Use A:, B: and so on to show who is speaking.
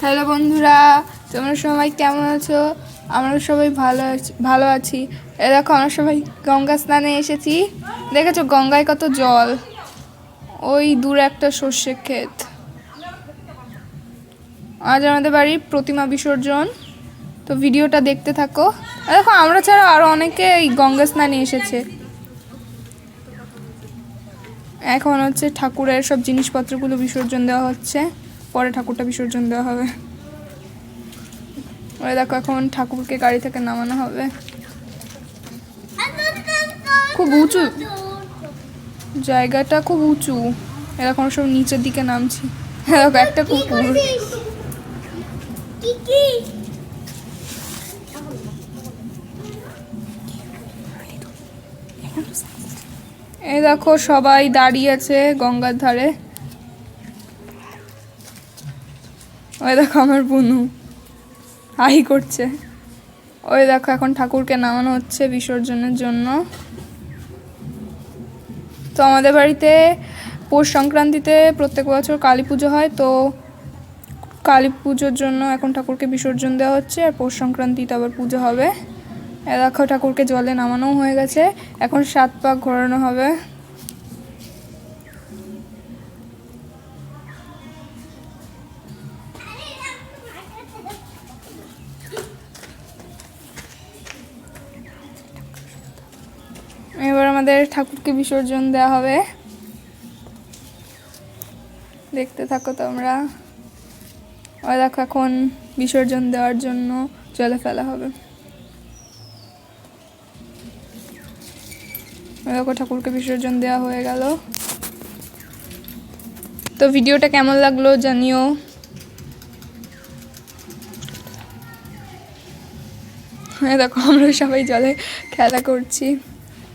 A: Hello বন্ধুরা, তোমরা সবাই কেমন আছো? আমরা সবাই ভালো আছি। এ দেখো, আমরা সবাই গঙ্গা স্নানে এসেছি। দেখেছো গঙ্গায় কত জল? ওই দূরে একটা সর্ষে ক্ষেত। আজ আমাদের বাড়ির প্রতিমা বিসর্জন, তো ভিডিওটা দেখতে থাকো। দেখো, আমরা ছাড়া আরও অনেকে এই গঙ্গা স্নানে এসেছে। এখন হচ্ছে ঠাকুরের সব জিনিসপত্রগুলো বিসর্জন দেওয়া হচ্ছে, পরে ঠাকুরটা বিসর্জন দেওয়া হবে। ওই দেখো, এখন ঠাকুরকে গাড়ি থেকে নামানো হবে। খুব উঁচু জায়গাটা, খুব উঁচু। এরকম সব নিচের দিকে নামছি। দেখো একটা কুকুর। এই দেখো, সবাই দাঁড়িয়ে আছে গঙ্গার ধারে। ওই দেখো আমার বুনু হাই করছে। ওই দেখো, এখন ঠাকুরকে নামানো হচ্ছে বিসর্জনের জন্য। তো আমাদের বাড়িতে পৌষ সংক্রান্তিতে প্রত্যেক বছর কালী পুজো হয়, তো কালী পুজোর জন্য এখন ঠাকুরকে বিসর্জন দেওয়া হচ্ছে, আর পৌষ সংক্রান্তিতে আবার পুজো হবে। দেখো, ঠাকুরকে জলে নামানো হয়ে গেছে, এখন 7 পাক ঘোরানো হবে। এবার আমাদের ঠাকুরকে বিসর্জন দেওয়া হবে, দেখতে থাকো তোমরা। ওই দেখো, এখন বিসর্জন দেওয়ার জন্য জলে ফেলা হবে। ওই দেখো, ঠাকুরকে বিসর্জন দেওয়া হয়ে গেল। তো ভিডিওটা কেমন লাগলো জানিও। দেখো, আমরা সবাই জলে খেলা করছি।